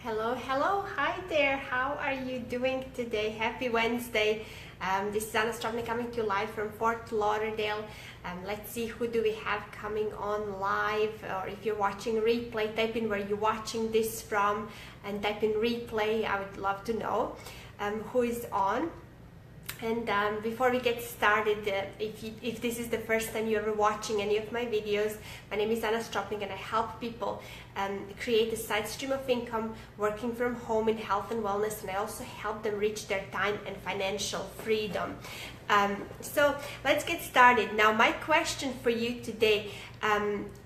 Hello, hi there. How are you doing today? Happy Wednesday. This is Anna Stropnik coming to you live from Fort Lauderdale. Let's see who do we have coming on live, or if you're watching replay, type in where you're watching this from and type in replay. I would love to know who is on. And before we get started, if this is the first time you're ever watching any of my videos, my name is Anna Stropnik and I help people create a side stream of income working from home in health and wellness, and I also help them reach their time and financial freedom. So let's get started. Now, my question for you today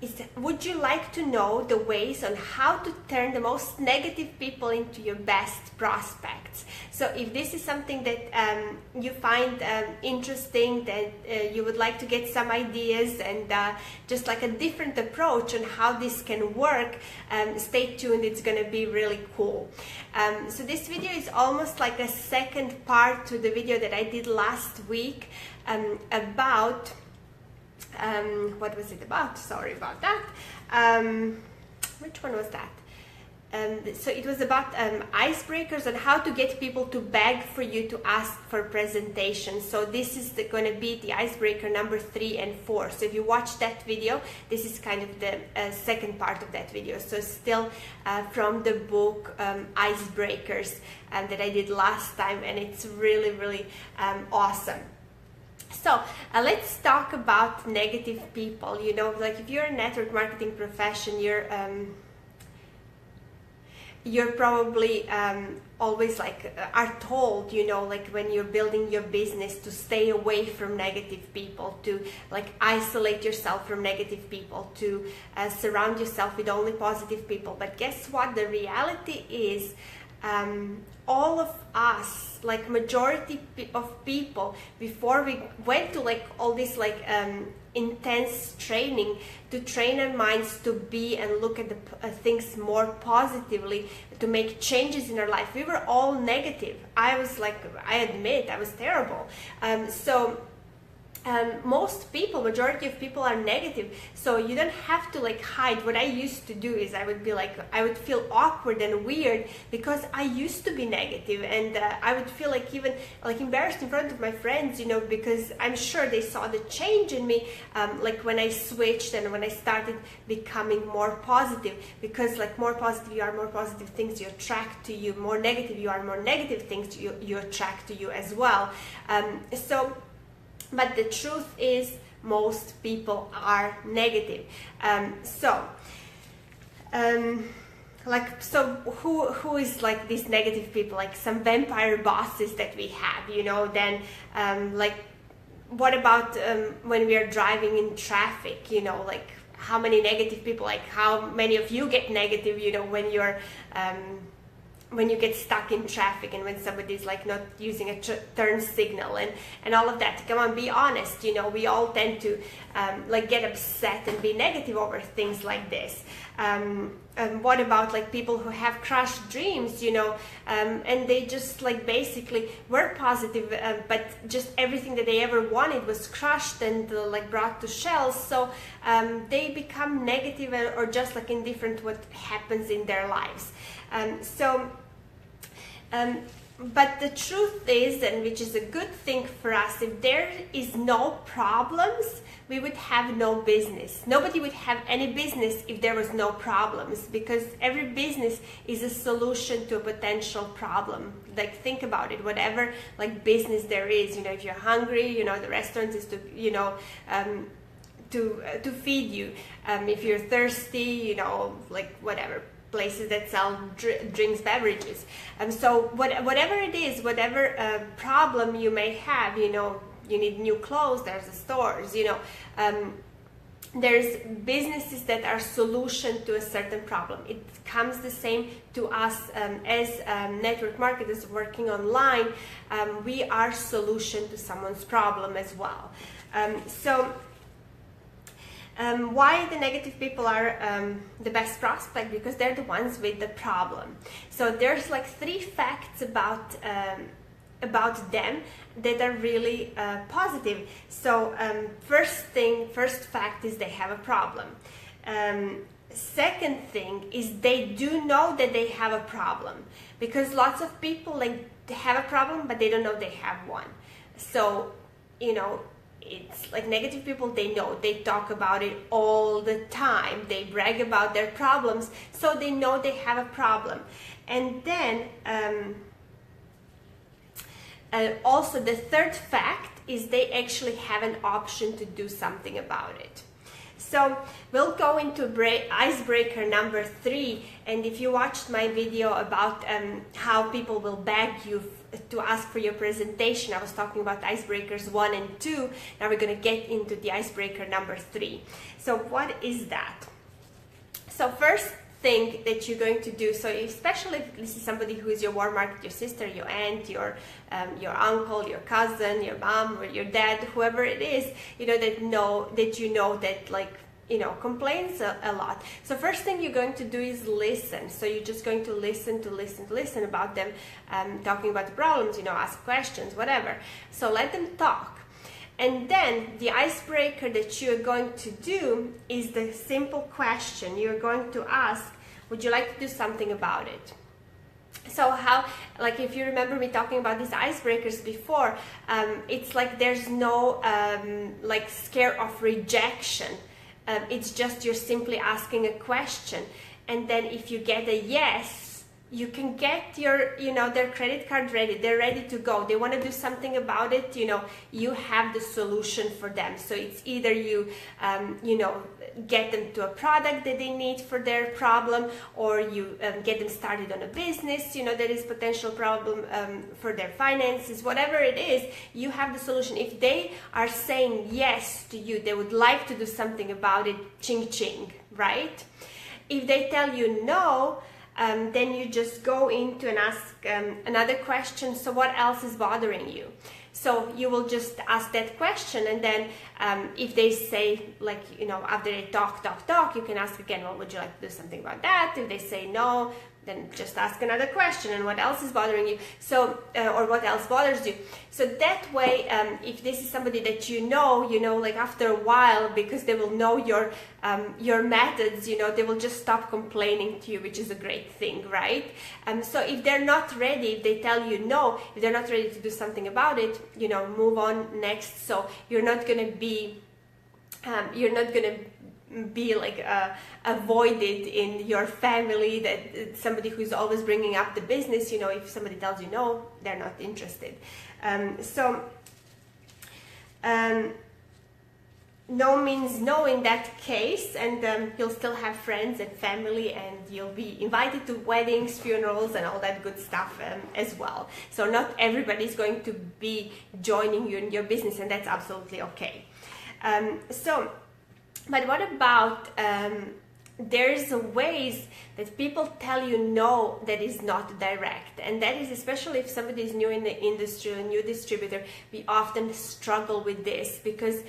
is, would you like to know the ways on how to turn the most negative people into your best prospects? So if this is something that you find interesting, that you would like to get some ideas and just like a different approach on how this can work, stay tuned. It's going to be really cool. So this video is almost like a second part to the video that I did last week about what was it about? Sorry about that. Which one was that? So it was about icebreakers and how to get people to beg for you to ask for presentations. So this is going to be the icebreaker number 3 and 4. So if you watch that video, this is kind of the second part of that video. So still from the book Icebreakers that I did last time, and it's really awesome. So let's talk about negative people. You know, like if you're a network marketing profession, you're probably always like are told, you know, like when you're building your business, to stay away from negative people, to like isolate yourself from negative people, to surround yourself with only positive people. But guess what? The reality is all of us, like majority of people, before we went to like all this like intense training to train our minds to be and look at the things more positively, to make changes in our life, we were all negative. I was like, I admit, I was terrible. Most people, majority of people are negative, so you don't have to like hide. What I used to do is I would feel awkward and weird because I used to be negative, and I would feel like even like embarrassed in front of my friends, you know, because I'm sure they saw the change in me, like when I switched and when I started becoming more positive. Because like more positive you are, more positive things you attract to you. More negative you are, more negative things you attract to you as well. But the truth is, most people are negative. Who is like these negative people? Like some vampire bosses that we have, you know. Then like what about when we are driving in traffic, you know, like how many negative people, like how many of you get negative, you know, when you're when you get stuck in traffic and when somebody's like not using a turn signal and all of that. Come on, be honest. You know, we all tend to like get upset and be negative over things like this. What about like people who have crushed dreams, you know, and they just like basically were positive, but just everything that they ever wanted was crushed and like brought to shells. So they become negative or just like indifferent what happens in their lives. But the truth is, and which is a good thing for us, if there is no problems, we would have no business. Nobody would have any business if there was no problems, because every business is a solution to a potential problem. Like think about it, whatever like business there is, you know, if you're hungry, you know, the restaurant is to, you know, to feed you. If you're thirsty, you know, like whatever, places that sell drinks, beverages. So whatever it is, whatever problem you may have, you know, you need new clothes, there's the stores, you know, there's businesses that are solution to a certain problem. It comes the same to us as network marketers working online. We are solution to someone's problem as well. Why the negative people are the best prospect? Because they're the ones with the problem. So there's like 3 facts about them that are really positive. So first fact is they have a problem. second thing is they do know that they have a problem, because lots of people like they have a problem but they don't know they have one. So it's like negative people, they know, they talk about it all the time, they brag about their problems, so they know they have a problem. And then also the third fact is they actually have an option to do something about it. So we'll go into icebreaker number 3, and if you watched my video about how people will beg you to ask for your presentation, I was talking about icebreakers 1 and 2. Now we're going to get into the icebreaker number 3. So what is that? So first thing that you're going to do, so especially if this is somebody who is your warm market, your sister, your aunt, your uncle, your cousin, your mom, or your dad, whoever it is, that like complains a lot. So first thing you're going to do is listen. So you're just going to listen about them, talking about the problems, ask questions, whatever. So let them talk. And then the icebreaker that you're going to do is the simple question. You're going to ask, would you like to do something about it? So like if you remember me talking about these icebreakers before, it's like there's no like scare of rejection. It's just you're simply asking a question. And then if you get a yes, you can get their credit card ready. They're ready to go. They want to do something about it. You have the solution for them. So it's either you, get them to a product that they need for their problem, or you get them started on a business, that is potential problem for their finances, whatever it is, you have the solution. If they are saying yes to you, they would like to do something about it, ching ching, right? If they tell you no, then you just go into and ask another question. So what else is bothering you? So you will just ask that question, and then if they say, like, after they talk, you can ask again, well, would you like to do something about that? If they say no, then just ask another question, and what else is bothering you? So, or what else bothers you? So that way, if this is somebody that like after a while, because they will know your methods, they will just stop complaining to you, which is a great thing, right? So if they're not ready, if they tell you no, if they're not ready to do something about it, move on next. So you're not gonna be like avoided in your family, that somebody who's always bringing up the business, if somebody tells you no, they're not interested. No means no in that case, and you'll still have friends and family, and you'll be invited to weddings, funerals, and all that good stuff as well. So not everybody's going to be joining you in your business, and that's absolutely okay. But what about there's ways that people tell you no that is not direct, and that is especially if somebody is new in the industry, a new distributor. We often struggle with this because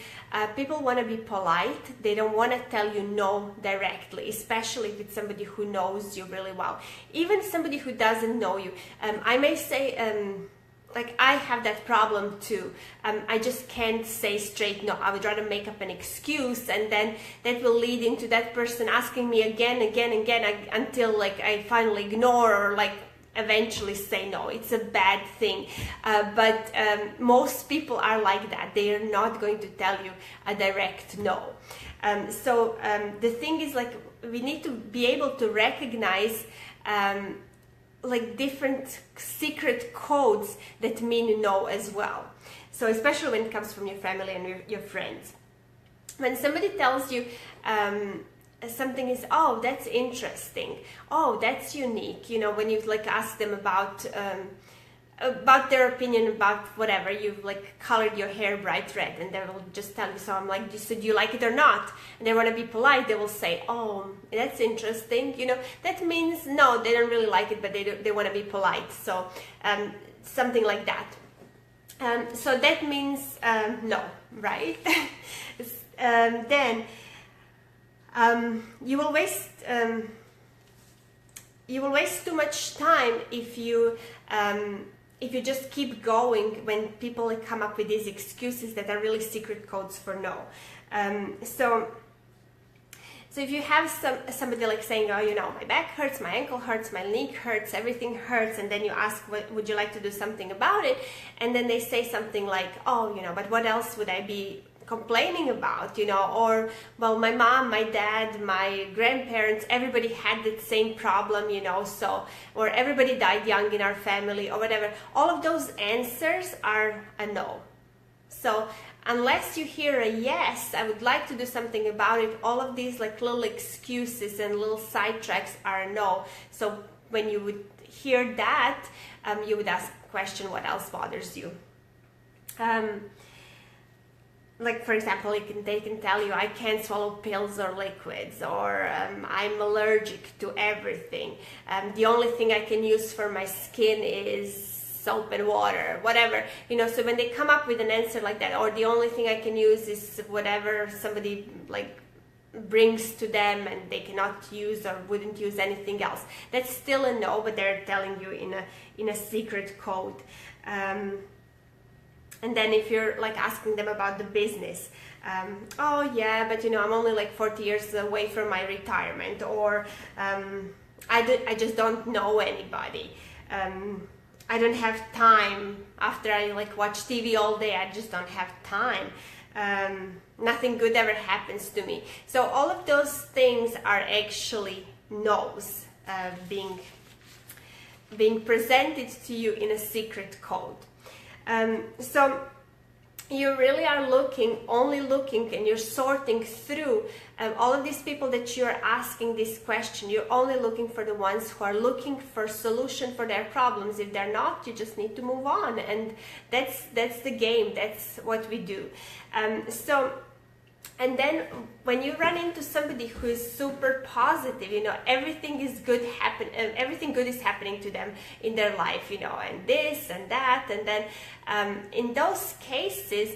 people want to be polite. They don't want to tell you no directly, especially if it's somebody who knows you really well. Even somebody who doesn't know you, I may say, like, I have that problem too. I just can't say straight no. I would rather make up an excuse, and then that will lead into that person asking me again, until like I finally ignore, or like eventually say no. It's a bad thing. But most people are like that. They are not going to tell you a direct no. The thing is, like, we need to be able to recognize like different secret codes that mean no as well. So especially when it comes from your family and your friends. When somebody tells you something is, oh, that's interesting, oh, that's unique, when you like ask them about their opinion about whatever, you've like colored your hair bright red, and they will just tell you, so I'm like, so do you like it or not? And they want to be polite, they will say, oh, that's interesting, that means no, they don't really like it, but they want to be polite. So something like that. So that means no, right? Then you will waste too much time if you just keep going when people come up with these excuses that are really secret codes for no. So if you have somebody like saying, oh, you know, my back hurts, my ankle hurts, my knee hurts, everything hurts, and then you ask, would you like to do something about it? And then they say something like, oh, you know, but what else would I be complaining about, you know? Or, well, my mom, my dad, my grandparents, everybody had the same problem, you know, so, or everybody died young in our family or whatever. All of those answers are a no. So unless you hear a yes, I would like to do something about it, all of these like little excuses and little sidetracks are a no. So when you would hear that, you would ask the question, what else bothers you? Like, for example, they can tell you, I can't swallow pills or liquids, or I'm allergic to everything. The only thing I can use for my skin is soap and water, whatever, you know. So when they come up with an answer like that, or the only thing I can use is whatever somebody like brings to them and they cannot use or wouldn't use anything else, that's still a no, but they're telling you in a secret code. And then if you're like asking them about the business, oh yeah, but you know, I'm only like 40 years away from my retirement, or I just don't know anybody. I don't have time. After I like watch TV all day, I just don't have time. Nothing good ever happens to me. So all of those things are actually no's being presented to you in a secret code. So you really are only looking, and you're sorting through all of these people that you're asking this question. You're only looking for the ones who are looking for solution for their problems. If they're not, you just need to move on, and that's the game. That's what we do. And then when you run into somebody who is super positive, you know, everything is good everything good is happening to them in their life, you know, and this and that, and then in those cases,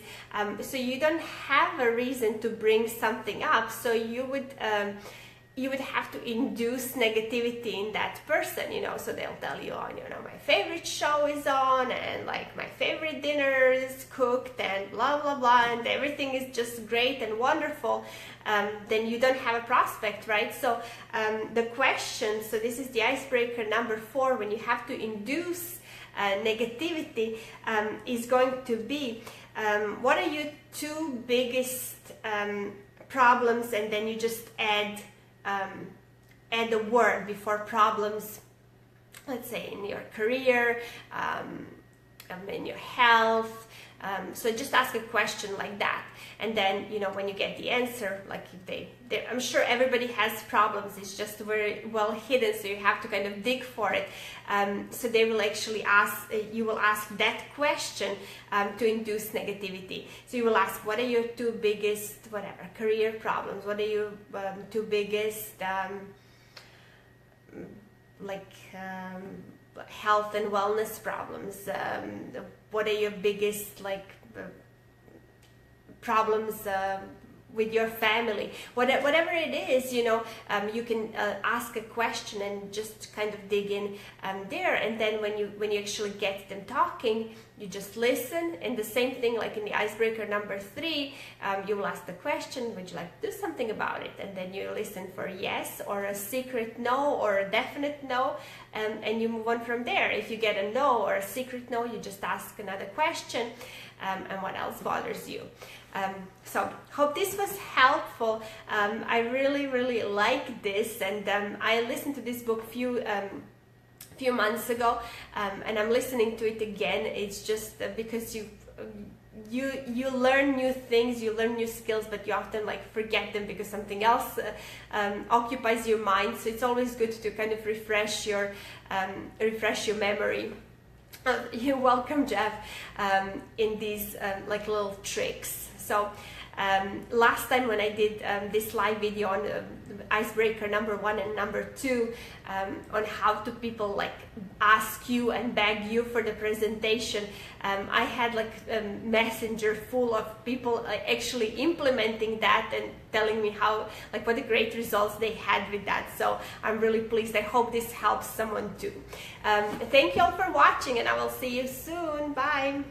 so you don't have a reason to bring something up, so you would have to induce negativity in that person, you know. So they'll tell you, oh, you know, my favorite show is on, and like my favorite dinner is cooked, and blah blah blah, and everything is just great and wonderful. Then you don't have a prospect, right? So the question, so this is the icebreaker number 4, when you have to induce negativity, is going to be, what are your 2 biggest problems, and then you just add a word before problems, let's say in your career, in your health. So just ask a question like that, and then, you know, when you get the answer, like if I'm sure everybody has problems, it's just very well hidden, so you have to kind of dig for it. So they will actually you will ask that question to induce negativity. So you will ask, what are your 2 biggest, whatever, career problems? What are your 2 biggest, health and wellness problems? What are your biggest, problems with your family? Whatever it is, you know, you can ask a question and just kind of dig in there, and then when you actually get them talking, you just listen. And the same thing, like in the icebreaker number 3, you will ask the question, would you like to do something about it? And then you listen for yes, or a secret no, or a definite no, and you move on from there. If you get a no or a secret no, you just ask another question, and what else bothers you. So hope this was helpful. I really like this, and I listened to this book few months ago, and I'm listening to it again. It's just because you learn new things, you learn new skills, but you often forget them because something else occupies your mind. So it's always good to kind of refresh your memory. You're welcome, Jeff, in these little tricks. So last time when I did this live video on icebreaker number 1 and number 2, on how to people ask you and beg you for the presentation, I had a messenger full of people actually implementing that and telling me how what a great results they had with that. So I'm really pleased. I hope this helps someone too. Thank you all for watching, and I will see you soon. Bye.